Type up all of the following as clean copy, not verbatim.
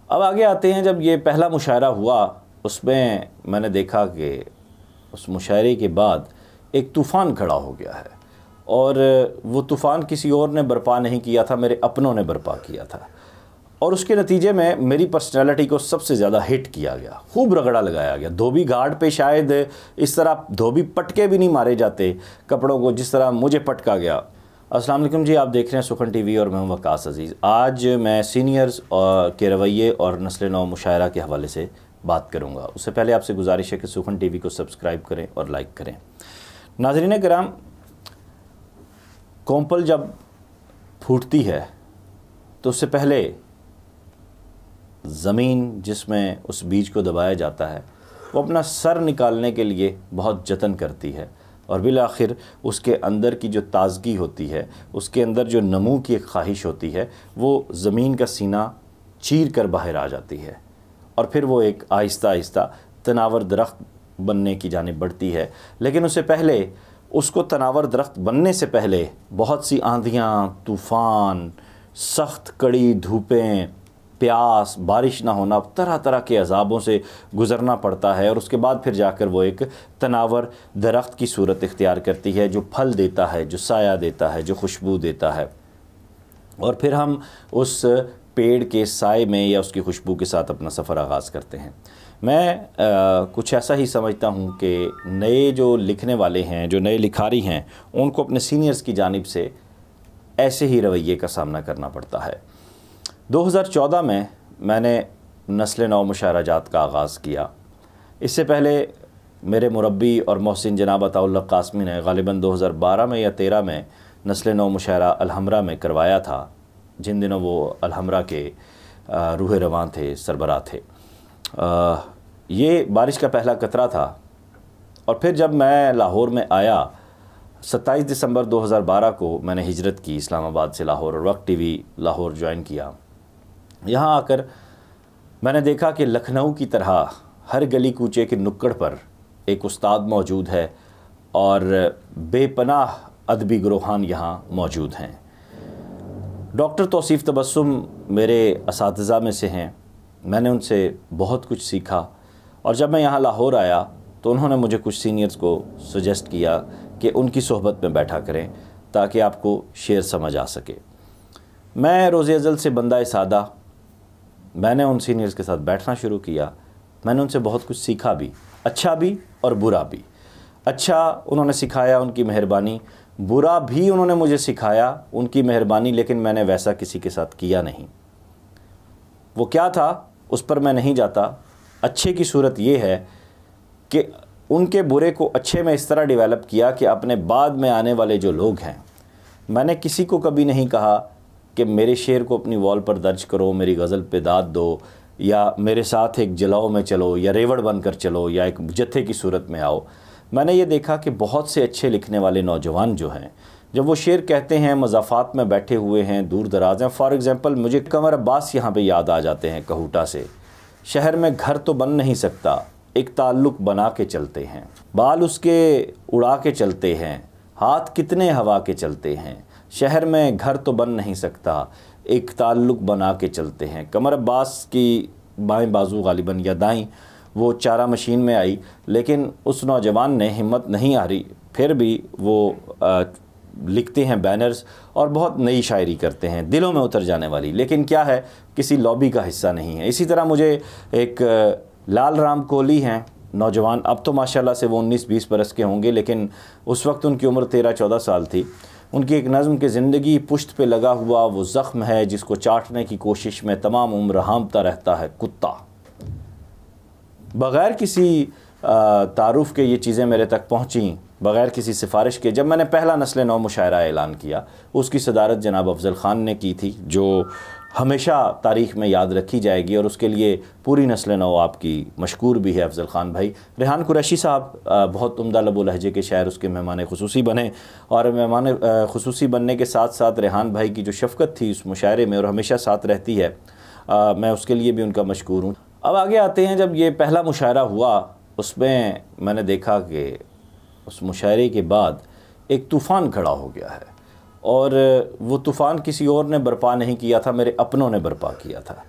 अब आगे आते हैं, जब ये पहला मुशायरा हुआ उसमें मैंने देखा कि उस मुशायरे के बाद एक तूफ़ान खड़ा हो गया है, और वो तूफ़ान किसी और ने बर्पा नहीं किया था, मेरे अपनों ने बर्पा किया था। और उसके नतीजे में मेरी पर्सनैलिटी को सबसे ज़्यादा हिट किया गया, खूब रगड़ा लगाया गया। धोबी घाट पे शायद इस तरह धोबी पटके भी नहीं मारे जाते कपड़ों को जिस तरह मुझे पटका गया। अस्सलाम वालेकुम जी, आप देख रहे हैं सुखन टीवी और मैं हूं वकास अज़ीज़। आज मैं सीनियर्स के रवैये और नस्ल नौ मुशायरा के हवाले से बात करूंगा। उससे पहले आपसे गुजारिश है कि सुखन टीवी को सब्सक्राइब करें और लाइक करें। नाज़रीन किराम, कोंपल जब फूटती है तो उससे पहले ज़मीन जिसमें उस बीज को दबाया जाता है वो अपना सर निकालने के लिए बहुत जतन करती है, और बिल आखिर उसके अंदर की जो ताज़गी होती है, उसके अंदर जो नमू की एक ख्वाहिश होती है, वो ज़मीन का सीना चीर कर बाहर आ जाती है, और फिर वो एक आहिस्ता आहिस्ता तनावर दरख्त बनने की जानिब बढ़ती है। लेकिन उससे पहले, उसको तनावर दरख्त बनने से पहले बहुत सी आंधियाँ, तूफ़ान, सख्त कड़ी धूपें, प्यास, बारिश ना होना, तरह तरह के अज़ाबों से गुज़रना पड़ता है, और उसके बाद फिर जाकर वो एक तनावर दरख्त की सूरत इख्तियार करती है, जो फल देता है, जो साया देता है, जो खुशबू देता है, और फिर हम उस पेड़ के साए में या उसकी खुशबू के साथ अपना सफ़र आगाज़ करते हैं। मैं कुछ ऐसा ही समझता हूँ कि नए जो लिखने वाले हैं, जो नए लिखारी हैं, उनको अपने सीनियर्स की जानिब से ऐसे ही रवैये का सामना करना पड़ता है। 2014 में मैंने नस्ल नौ मुशायराजात का आगाज़ किया। इससे पहले मेरे मुरब्बी और मोहसिन जनाब अताउल्लाह कासमी ने ग़ालिबन 2012 में या 13 में नस्ल नौ मुशायरा अलहमरा में करवाया था, जिन दिनों वो अलहमरा के रूह रवान थे, सरबराह थे। ये बारिश का पहला कतरा था। और फिर जब मैं लाहौर में आया, 27 दिसंबर 2012 को मैंने हिजरत की इस्लामाबाद से लाहौर, और वक्त टीवी लाहौर ज्वाइन किया। यहाँ आकर मैंने देखा कि लखनऊ की तरह हर गली कूचे के नुक्कड़ पर एक उस्ताद मौजूद है, और बेपनाह अदबी ग्रोहान यहाँ मौजूद हैं। डॉक्टर तौसीफ़ तबस्सुम मेरे असातिज़ा में से हैं। मैंने उनसे बहुत कुछ सीखा, और जब मैं यहाँ लाहौर आया तो उन्होंने मुझे कुछ सीनियर्स को सजेस्ट किया कि उनकी सोहबत में बैठा करें ताकि आपको शेर समझ आ सके। मैं रोज़े अज़ल से बंदा सादा, मैंने उन सीनियर्स के साथ बैठना शुरू किया। मैंने उनसे बहुत कुछ सीखा भी, अच्छा भी और बुरा भी। अच्छा उन्होंने सिखाया, उनकी मेहरबानी, बुरा भी उन्होंने मुझे सिखाया, उनकी मेहरबानी, लेकिन मैंने वैसा किसी के साथ किया नहीं। वो क्या था उस पर मैं नहीं जाता। अच्छे की सूरत ये है कि उनके बुरे को अच्छे में इस तरह डेवलप किया कि अपने बाद में आने वाले जो लोग हैं, मैंने किसी को कभी नहीं कहा कि मेरे शेर को अपनी वॉल पर दर्ज करो, मेरी गज़ल पे दाद दो, या मेरे साथ एक जलाओ में चलो, या रेवड़ बनकर चलो, या एक जत्थे की सूरत में आओ। मैंने ये देखा कि बहुत से अच्छे लिखने वाले नौजवान जो हैं, जब वो शेर कहते हैं, मज़ाफ़ात में बैठे हुए हैं, दूर दराज हैं। फॉर एग्ज़ाम्पल मुझे कमर अब्बास यहाँ पे याद आ जाते हैं कहूटा से। शहर में घर तो बन नहीं सकता, एक ताल्लुक़ बना के चलते हैं, बाल उसके उड़ा के चलते हैं, हाथ कितने हवा के चलते हैं। शहर में घर तो बन नहीं सकता, एक ताल्लुक़ बना के चलते हैं। कमर अब्बास की बाएं बाजू ग़ालिबन या दाईं वो चारा मशीन में आई, लेकिन उस नौजवान ने हिम्मत नहीं हारी, फिर भी वो लिखते हैं बैनर्स और बहुत नई शायरी करते हैं, दिलों में उतर जाने वाली, लेकिन क्या है, किसी लॉबी का हिस्सा नहीं है। इसी तरह मुझे एक लाल राम कोहली हैं नौजवान, अब तो माशाल्लाह से वो 19-20 बरस के होंगे, लेकिन उस वक्त उनकी उम्र 13-14 साल थी। उनकी एक नज़म के ज़िंदगी पुश्त पे लगा हुआ वो ज़ख्म है, जिसको चाटने की कोशिश में तमाम उम्र हांफता रहता है कुत्ता। बग़ैर किसी तारुफ़ के ये चीज़ें मेरे तक पहुँची, बग़ैर किसी सिफारिश के। जब मैंने पहला नस्ल नौ मुशायरा ऐलान किया, उसकी सदारत जनाब अफ़ज़ल ख़ान ने की थी, जो हमेशा तारीख़ में याद रखी जाएगी, और उसके लिए पूरी नस्ल नौ आपकी मशकूर भी है अफ़ज़ल ख़ान भाई। रेहान कुरैशी साहब बहुत उम्दा लबो लहजे के शायर उसके मेहमान ख़ुसूसी बने, और मेहमान ख़ुसूसी बनने के साथ साथ रेहान भाई की जो शफ़क़त थी उस मुशायरे में और हमेशा साथ रहती है, मैं उसके लिए भी उनका मशकूर हूँ। अब आगे आते हैं, जब ये पहला मुशायरा हुआ उसमें मैंने देखा कि उस मुशायरे के बाद एक तूफ़ान खड़ा हो गया है, और वो तूफ़ान किसी और ने बर्पा नहीं किया था, मेरे अपनों ने बर्पा किया था।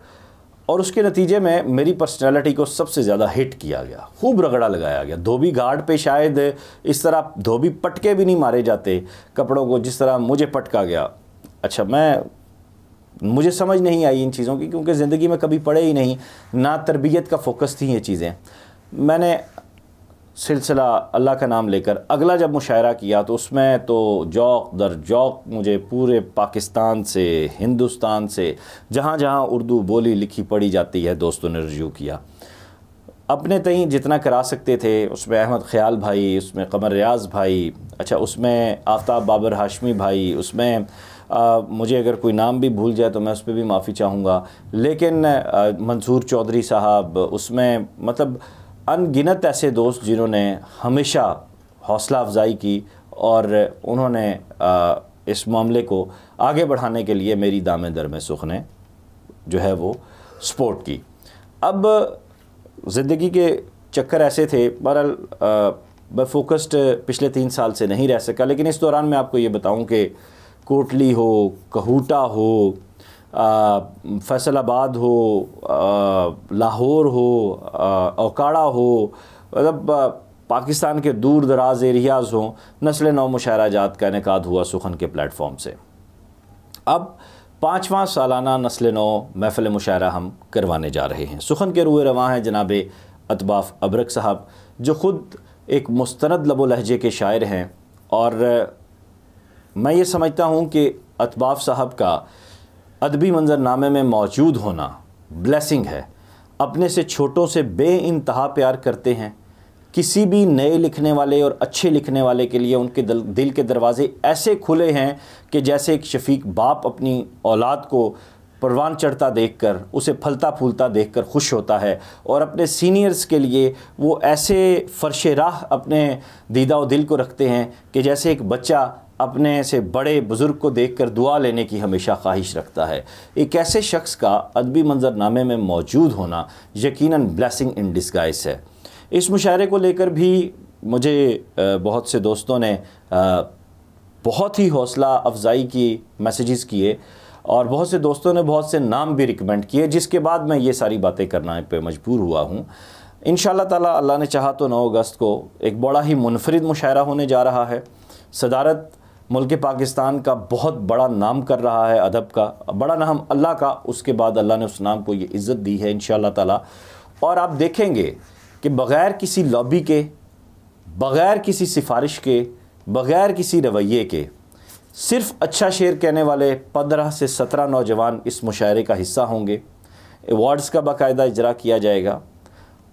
और उसके नतीजे में मेरी पर्सनैलिटी को सबसे ज़्यादा हिट किया गया, खूब रगड़ा लगाया गया। धोबी घाट पे शायद इस तरह धोबी पटके भी नहीं मारे जाते कपड़ों को जिस तरह मुझे पटका गया। अच्छा, मुझे समझ नहीं आई इन चीज़ों की, क्योंकि ज़िंदगी में कभी पढ़े ही नहीं, ना तरबियत का फ़ोकस थी ये चीज़ें। मैंने सिलसिला अल्लाह का नाम लेकर अगला जब मुशायरा किया तो उसमें तो जौक दर जौक मुझे पूरे पाकिस्तान से, हिंदुस्तान से, जहाँ जहाँ उर्दू बोली लिखी पढ़ी जाती है, दोस्तों ने रजू किया। अपने तई जितना करा सकते थे, उसमें अहमद ख़याल भाई, उसमें कमर रियाज़ भाई, अच्छा उसमें आफ्ताब बाबर हाशमी भाई, उसमें मुझे अगर कोई नाम भी भूल जाए तो मैं उस पर भी माफ़ी चाहूँगा, लेकिन मंसूर चौधरी साहब, उसमें मतलब अनगिनत ऐसे दोस्त जिन्होंने हमेशा हौसला अफजाई की और उन्होंने इस मामले को आगे बढ़ाने के लिए मेरी दामे दर में सुख ने जो है वो सपोर्ट की। अब ज़िंदगी के चक्कर ऐसे थे, बहरहाल मैं फ़ोकस्ड पिछले 3 साल से नहीं रह सका, लेकिन इस दौरान मैं आपको ये बताऊं कि कोटली हो, कहूटा हो, फैसलाबाद हो, लाहौर हो, ओकाड़ा हो, मतलब पाकिस्तान के दूर दराज एरियाज़ हों, नस्ल नौ मुशायरा जात का इनेकाद हुआ सुखन के प्लेटफॉर्म से। अब 5वां सालाना नस्ल नौ महफ़िल मुशायरा हम करवाने जा रहे हैं। सुखन के रूए रवां हैं जनाब अतबाफ़ अबरक साहब, जो ख़ुद एक मुस्तनद लबो लहजे के शायर हैं, और मैं ये समझता हूँ कि अतबाफ़ साहब का अदबी मंज़रनामे में मौजूद होना ब्लेसिंग है। अपने से छोटों से बेइंतहा प्यार करते हैं। किसी भी नए लिखने वाले और अच्छे लिखने वाले के लिए उनके दिल के दरवाज़े ऐसे खुले हैं कि जैसे एक शफीक बाप अपनी औलाद को परवान चढ़ता देखकर, उसे फलता फूलता देखकर खुश होता है, और अपने सीनियर्स के लिए वो ऐसे फ़र्श राह अपने दीदा व दिल को रखते हैं कि जैसे एक बच्चा अपने से बड़े बुज़ुर्ग को देखकर दुआ लेने की हमेशा ख्वाहिश रखता है। एक ऐसे शख्स का अदबी मंज़रनामे में मौजूद होना यकीनन ब्लेसिंग इन डिस्गाइस है। इस मुशायरे को लेकर भी मुझे बहुत से दोस्तों ने बहुत ही हौसला अफजाई की मैसेजेस किए, और बहुत से दोस्तों ने बहुत से नाम भी रिकमेंड किए, जिसके बाद मैं ये सारी बातें करने पे मजबूर हुआ हूँ। इंशाअल्लाह ताला अल्लाह ने चाहा तो 9 अगस्त को एक बड़ा ही मुनफरिद मुशायरा होने जा रहा है। सदारत मुल्क पाकिस्तान का बहुत बड़ा नाम कर रहा है, अदब का बड़ा नाम अल्लाह का, उसके बाद अल्लाह ने उस नाम को ये इज़्ज़त दी है इंशाअल्लाह ताला। और आप देखेंगे कि बग़ैर किसी लॉबी के, बग़ैर किसी सिफारिश के, बग़ैर किसी रवैये के, सिर्फ़ अच्छा शेर कहने वाले 15 से 17 नौजवान इस मुशायरे का हिस्सा होंगे। अवार्ड्स का बाकायदा इजरा किया जाएगा,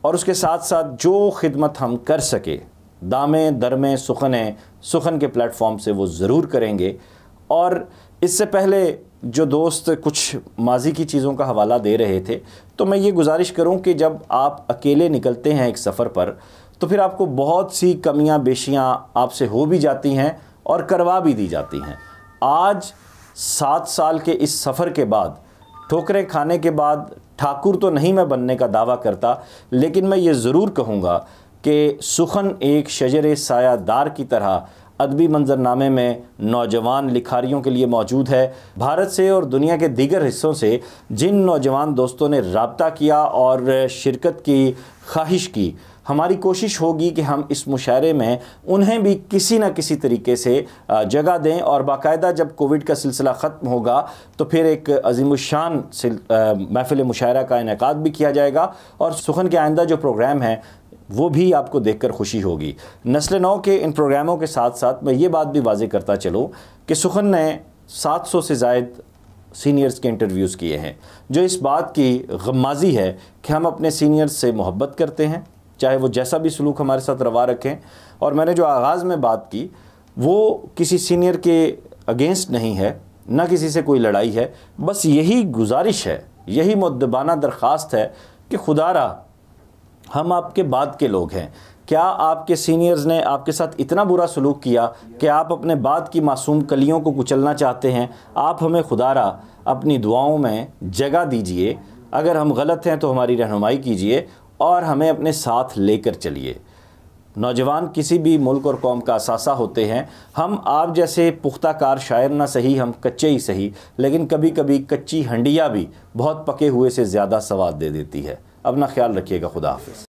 और उसके साथ साथ जो खिदमत हम कर सके दामे दरमे सुखन के प्लेटफॉर्म से वो ज़रूर करेंगे। और इससे पहले जो दोस्त कुछ माजी की चीज़ों का हवाला दे रहे थे, तो मैं ये गुजारिश करूं कि जब आप अकेले निकलते हैं एक सफ़र पर, तो फिर आपको बहुत सी कमियां बेशियां आपसे हो भी जाती हैं और करवा भी दी जाती हैं। आज 7 साल के इस सफ़र के बाद, ठोकरें खाने के बाद, ठाकुर तो नहीं मैं बनने का दावा करता, लेकिन मैं ये ज़रूर कहूँगा कि सुखन एक शजरे सायादार की तरह अदबी मंज़रनामे में नौजवान लिखारियों के लिए मौजूद है। भारत से और दुनिया के दीगर हिस्सों से जिन नौजवान दोस्तों ने राब्ता किया और शिरकत की ख्वाहिश की, हमारी कोशिश होगी कि हम इस मुशायरे में उन्हें भी किसी न किसी तरीके से जगह दें, और बाकायदा जब कोविड का सिलसिला ख़त्म होगा तो फिर एक अज़ीमुश्शान महफ़िल मुशायरा का इनेकाद भी किया जाएगा, और सुखन के आइंदा जो प्रोग्राम है वो भी आपको देखकर खुशी होगी। नस्ल नौ के इन प्रोग्रामों के साथ साथ मैं ये बात भी वाज़ेह करता चलूँ कि सुखन ने 700 से ज़ायद सीनियर्स के इंटरव्यूज़ किए हैं, जो इस बात की गम्माज़ी है कि हम अपने सीनियर्स से मोहब्बत करते हैं, चाहे वो जैसा भी सलूक हमारे साथ रवा रखें। और मैंने जो आगाज़ में बात की वो किसी सीनियर के अगेंस्ट नहीं है, ना किसी से कोई लड़ाई है, बस यही गुजारिश है, यही मुद्दबाना दरख्वास्त है कि खुदारा हम आपके बाद के लोग हैं। क्या आपके सीनियर्स ने आपके साथ इतना बुरा सलूक किया कि आप अपने बाद की मासूम कलियों को कुचलना चाहते हैं? आप हमें खुदारा अपनी दुआओं में जगह दीजिए। अगर हम गलत हैं तो हमारी रहनुमाई कीजिए और हमें अपने साथ लेकर चलिए। नौजवान किसी भी मुल्क और कौम का असासा होते हैं। हम आप जैसे पुख्ता कार शायर ना सही, हम कच्चे ही सही, लेकिन कभी कभी कच्ची हंडिया भी बहुत पके हुए से ज़्यादा स्वाद दे देती है। अपना ख्याल रखिएगा। खुदा हाफिज़।